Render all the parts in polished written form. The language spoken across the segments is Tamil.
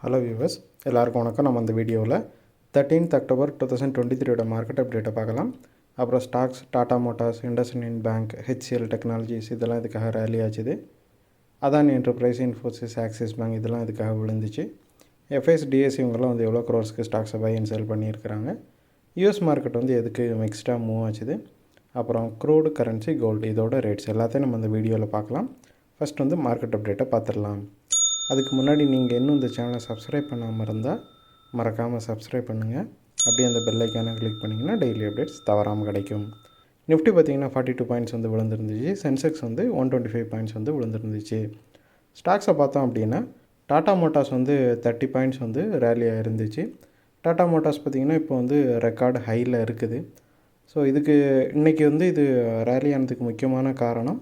ஹலோ வியூவர்ஸ், எல்லாருக்கும் வணக்கம். நம்ம இந்த வீடியோவில் 13th அக்டோபர் 2023 மார்க்கெட் அப்டேட்டை பார்க்கலாம். அப்புறம் ஸ்டாக்ஸ், டாடா மோட்டார்ஸ், இண்டஸ்இண்ட் பேங்க், ஹெச்சிஎல் டெக்னாலஜிஸ் இதெல்லாம் இதுக்காக ரேலி ஆச்சுது. அதானி என்டர்பிரைஸ், இன்ஃபோசிஸ், ஆக்சிஸ் பேங்க் இதெல்லாம் இதுக்காக விழுந்துச்சு. எஃப்ஐஎஸ், டிஎஸ் இவங்கெல்லாம் எவ்வளோ க்ரோர்ஸ்க்கு ஸ்டாக்ஸை பை அண்ட் செல் பண்ணியிருக்கிறாங்க. யூஎஸ் மார்க்கெட் எதுக்கு மிக்ஸ்டாக மூவ் ஆச்சுது. அப்புறம் க்ரூடு, கரன்சி, கோல்டு இதோட ரேட்ஸ் எல்லாத்தையும் நம்ம இந்த வீடியோவில் பார்க்கலாம். ஃபஸ்ட் மார்க்கெட் அப்டேட்டை பார்த்துடலாம். அதுக்கு முன்னாடி நீங்கள் இன்னும் இந்த சேனலை சப்ஸ்கிரைப் பண்ணாமல் இருந்தால் மறக்காமல் சப்ஸ்கிரைப் பண்ணுங்கள். அப்படியே அந்த பெல் ஐக்கானை கிளிக் பண்ணிங்கன்னா டெய்லி அப்டேட்ஸ் தவறாமல் கிடைக்கும். நிஃப்டி பார்த்திங்கன்னா 42 பாயிண்ட்ஸ் விழுந்துருந்துச்சு. சென்செக்ஸ் 125 பாயிண்ட்ஸ் விழுந்துருந்துச்சு. ஸ்டாக்ஸை பார்த்தோம் அப்படின்னா டாடா மோட்டார்ஸ் 30 பாயிண்ட்ஸ் ரேலியாக இருந்துச்சு. டாடா மோட்டார்ஸ் பார்த்திங்கன்னா இப்போ ரெக்கார்டு ஹையில் இருக்குது. ஸோ இதுக்கு இன்றைக்கி இது ரேலி ஆனதுக்கு முக்கியமான காரணம்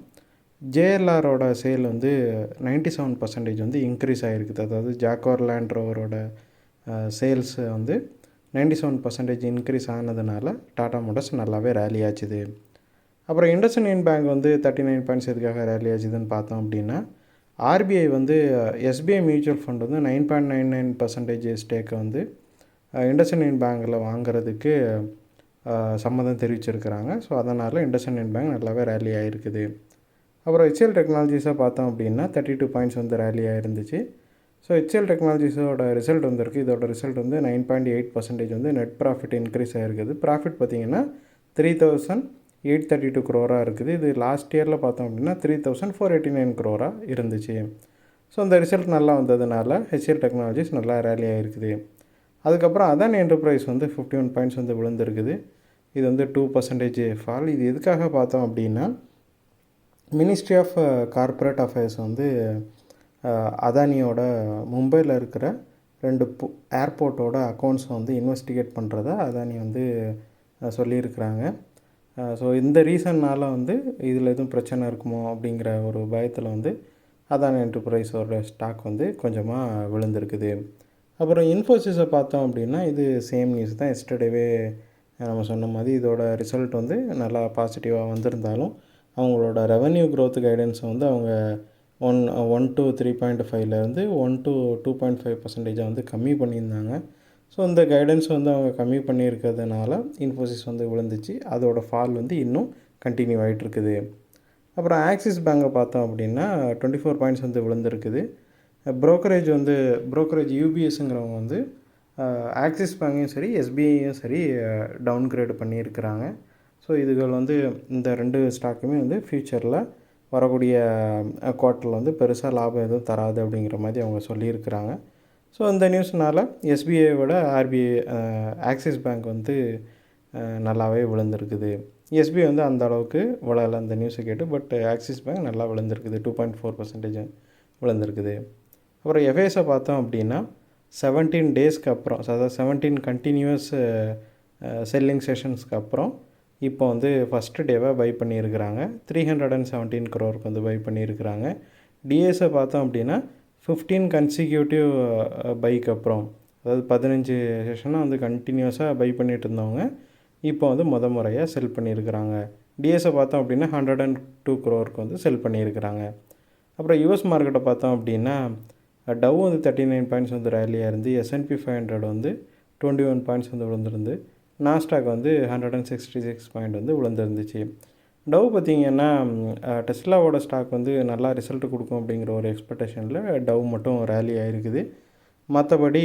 ஜேஎல்ஆரோட சேல் 97% இன்க்ரீஸ் ஆகிருக்குது. அதாவது ஜாக்வார் லேண்ட் ரோவரோட சேல்ஸ் 97% இன்க்ரீஸ் ஆனதுனால டாடா மோட்டார்ஸ் நல்லாவே ரேலி ஆச்சுது. அப்புறம் இண்டஸ்இண்ட் பேங்க் 39 பாயிண்ட்ஸ் எதுக்காக ரேலி ஆச்சுதுன்னு பார்த்தோம் அப்படின்னா ஆர்பிஐ எஸ்பிஐ மியூச்சுவல் ஃபண்ட் 9.99% ஸ்டேக்கை இண்டஸ்இண்ட் பேங்கில் வாங்குறதுக்கு சம்மதம் தெரிவிச்சிருக்கிறாங்க. ஸோ அதனால் இண்டஸ்இண்ட் பேங்க் நல்லாவே ரேலி ஆகிருக்குது. அப்புறம் ஹெச்சிஎல் டெக்னாலஜிஸாக பார்த்தோம் அப்படின்னா 32 பாயிண்ட்ஸ் ரேலியாக இருந்துச்சு. ஸோ ஹெச்சிஎல் டெக்னாலஜிஸோட ரிசல்ட் இருக்குது. இதோட ரிசல்ட் 9.8% நெட் ப்ராஃபிட் இன்க்ரீஸ் ஆகிருக்குது. ப்ராஃபிட் பார்த்திங்கன்னா 3,832 crore இருக்குது. இது லாஸ்ட் இயரில் பார்த்தோம் அப்படின்னா 3,489 crore இருந்துச்சு. ஸோ இந்த ரிசல்ட் நல்லா வந்ததுனால ஹெச்சிஎல் டெக்னாலஜிஸ் நல்லா ரேலி ஆகிருக்குது. அதுக்கப்புறம் அதானி என்டர்பிரைஸ் 51 பாயிண்ட்ஸ் விழுந்திருக்குது. இது 2% ஃபால். இது எதுக்காக பார்த்தோம் அப்படின்னா மினிஸ்ட்ரி ஆஃப் கார்ப்பரேட் அஃபேர்ஸ் அதானியோட மும்பையில் இருக்கிற 2 ஏர்போர்ட்டோட அக்கௌண்ட்ஸ் இன்வெஸ்டிகேட் பண்ணுறதா அதானி சொல்லியிருக்கிறாங்க. ஸோ இந்த ரீசன்னால் இதில் எதுவும் பிரச்சனை இருக்குமோ அப்படிங்கிற ஒரு பயத்தில் அதானி என்டர்பிரைஸோட ஸ்டாக் கொஞ்சமாக விழுந்திருக்குது. அப்புறம் இன்ஃபோசிஸை பார்த்தோம் அப்படின்னா இது சேம் நியூஸ் தான். எஸ்டர்டேவே நம்ம சொன்ன மாதிரி இதோட ரிசல்ட் நல்லா பாசிட்டிவாக வந்திருந்தாலும் அவங்களோட ரெவன்யூ க்ரோத் கைடன்ஸ் அவங்க 1 to 3.5லேருந்து 1 to 2.5% கம்மி பண்ணியிருந்தாங்க. ஸோ இந்த கைடன்ஸ் அவங்க கம்மி பண்ணியிருக்கிறதுனால இன்ஃபோசிஸ் விழுந்துச்சு. அதோட ஃபால் இன்னும் கண்டினியூ ஆகிட்டுருக்குது. அப்புறம் ஆக்சிஸ் பேங்கை பார்த்தோம் அப்படின்னா 24 பாயிண்ட்ஸ் விழுந்திருக்குது. ப்ரோக்கரேஜ் யூபிஎஸ்ங்கிறவங்க ஆக்சிஸ் பேங்கையும் சரி எஸ்பிஐயும் சரி டவுன்கிரேடு பண்ணியிருக்கிறாங்க. ஸோ இதுகள் இந்த 2 ஸ்டாக்குமே ஃப்யூச்சரில் வரக்கூடிய குவார்ட்டரில் பெருசாக லாபம் எதுவும் தராது அப்படிங்கிற மாதிரி அவங்க சொல்லியிருக்கிறாங்க. ஸோ இந்த நியூஸ்னால் எஸ்பிஐயோட ஆக்சிஸ் பேங்க் நல்லாவே விழுந்திருக்குது. எஸ்பிஐ அந்த அளவுக்கு விழலை அந்த நியூஸை கேட்டு. பட் ஆக்சிஸ் பேங்க் நல்லா விழுந்திருக்குது. 2.4% விழுந்திருக்குது. அப்புறம் எஃப்ஐஎஸை பார்த்தோம் அப்படின்னா 17 டேஸ்க்கு அப்புறம், அதாவது 17 கண்டினியூஸ் செல்லிங் செஷன்ஸ்க்கு அப்புறம் இப்போ ஃபஸ்ட்டு டேவாக பை பண்ணியிருக்கிறாங்க. 317 crore பை பண்ணியிருக்கிறாங்க. டிஎஸை பார்த்தோம் அப்படின்னா 15 கன்சிக்யூட்டிவ் பைக்கு அப்புறம், அதாவது 15 செஷனாக கண்டினியூஸாக பை பண்ணிகிட்டு இருந்தவங்க இப்போ முறையாக செல் பண்ணியிருக்கிறாங்க. டிஎஸை பார்த்தோம் அப்படின்னா 102 crore செல் பண்ணியிருக்கிறாங்க. அப்புறம் யூஎஸ் மார்க்கெட்டை பார்த்தோம் அப்படின்னா டவ் 39 பாயிண்ட்ஸ் ரேலியாக இருந்து, S&P 500 21 பாயிண்ட்ஸ் விழுந்திருந்து, நாஸ்டாக் 166 பாயிண்ட் விழுந்துருந்துச்சு. டவ் பார்த்திங்கன்னா டெஸ்லாவோட ஸ்டாக் நல்லா ரிசல்ட் கொடுக்கும் அப்படிங்கிற ஒரு எக்ஸ்பெக்டேஷனில் டவ் மட்டும் ரேலி ஆகிருக்குது. மற்றபடி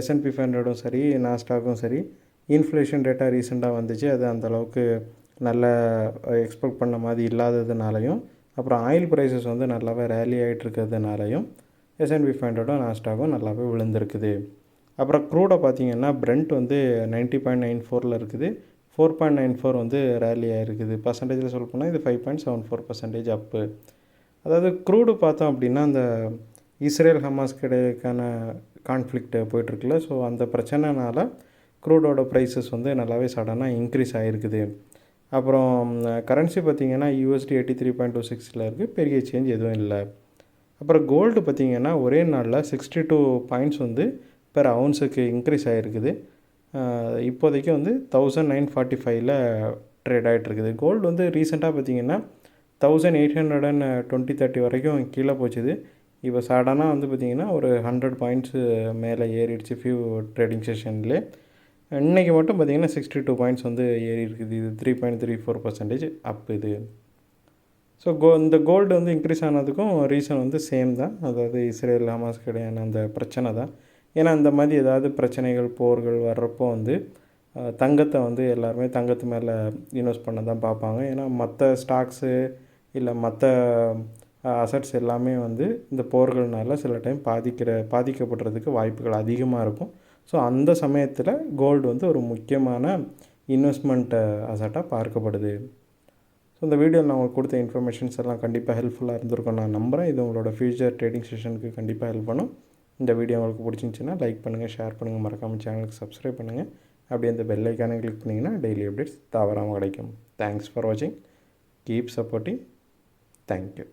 S&P 500 சரி நாஸ்டாக்கும் சரி இன்ஃப்ளேஷன் டேட்டா ரீசெண்டாக வந்துச்சு. அது அந்தளவுக்கு நல்ல எக்ஸ்பெக்ட் பண்ண மாதிரி இல்லாததுனாலையும், அப்புறம் ஆயில் ப்ரைஸஸ் நல்லாவே ரேலி ஆகிட்டு இருக்கிறதுனாலையும் S&P 500 நாஸ்டாக்கும் நல்லாவே விழுந்திருக்குது. அப்புறம் க்ரூடை பார்த்திங்கன்னா பிரெண்ட் 90.94 இருக்குது. 4.94 ரேலி ஆகிருக்குது. பர்சன்டேஜில் சொல்ல போனால் இது 5.74% அப்பு. அதாவது க்ரூடு பார்த்தோம் அப்படின்னா அந்த இஸ்ரேல் ஹமாஸ் கிடைக்கான கான்ஃப்ளிக்ட் போயிட்டுருக்குல்ல. ஸோ அந்த பிரச்சனைனால க்ரூடோட ப்ரைஸஸ் நல்லாவே சடனாக இன்க்ரீஸ் ஆகிருக்குது. அப்புறம் கரன்சி பார்த்திங்கன்னா USD 83.26 இருக்குது. பெரிய சேஞ்ச் எதுவும் இல்லை. அப்புறம் கோல்டு பார்த்திங்கன்னா ஒரே நாளில் 62 பாயிண்ட்ஸ் பெர் அவுன்ஸுக்கு இன்க்ரீஸ் ஆகிருக்குது. இப்போதைக்கு 1945 ட்ரேட் ஆகிட்டுருக்குது. கோல்டு ரீசெண்டாக பார்த்திங்கன்னா 1820-30 வரைக்கும் கீழே போச்சுது. இப்போ சடனாக வந்து பார்த்திங்கன்னா ஒரு 100 பாயிண்ட்ஸு மேலே ஏறிடுச்சு ஃபியூ ட்ரேடிங் செஷன்லேயே. இன்றைக்கி மட்டும் பார்த்திங்கன்னா 62 பாயிண்ட்ஸ் வந்து ஏறி இருக்குது. இது 3.34% அப் இது. ஸோ இந்த கோல்டு வந்து இன்க்ரீஸ் ஆனதுக்கும் ரீசன் வந்து சேம் தான். அதாவது இஸ்ரேல் ஹமாஸ்க்கு இடையான அந்த பிரச்சனை தான். ஏன்னா இந்த மாதிரி ஏதாவது பிரச்சனைகள் போர்கள் வர்றப்போ வந்து தங்கத்தை வந்து எல்லாருமே தங்கத்து மேலே இன்வெஸ்ட் பண்ண தான் பார்ப்பாங்க. ஏன்னா மற்ற ஸ்டாக்ஸு இல்லை மற்ற அசட்ஸ் எல்லாமே வந்து இந்த போர்கள்னால சில டைம் பாதிக்கப்படுறதுக்கு வாய்ப்புகள் அதிகமாக இருக்கும். ஸோ அந்த சமயத்தில் கோல்டு வந்து ஒரு முக்கியமான இன்வெஸ்ட்மெண்ட் அசட்டாக பார்க்கப்படுது. ஸோ இந்த வீடியோவில் நான் உங்களுக்கு கொடுத்த இன்ஃபர்மேஷன்ஸ் எல்லாம் கண்டிப்பாக ஹெல்ப்ஃபுல்லாக இருந்திருக்கும் நான் நம்புகிறேன். இது உங்களோட ஃபியூச்சர் ட்ரேடிங் செஷனுக்கு கண்டிப்பாக ஹெல்ப் பண்ணும். இந்த வீடியோ உங்களுக்கு பிடிச்சிருந்துச்சின்னா லைக் பண்ணுங்கள், ஷேர் பண்ணுங்கள், மறக்காமல் சேனலுக்கு சப்ஸ்கிரைப் பண்ணுங்கள். அப்படியே அந்த பெல் ஐக்கானை கிளிக் பண்ணிங்கன்னா டெய்லி அப்டேட்ஸ் தவறாமல் கிடைக்கும். தேங்க்ஸ் ஃபார் வாட்சிங். Keep supporting. தேங்க்யூ.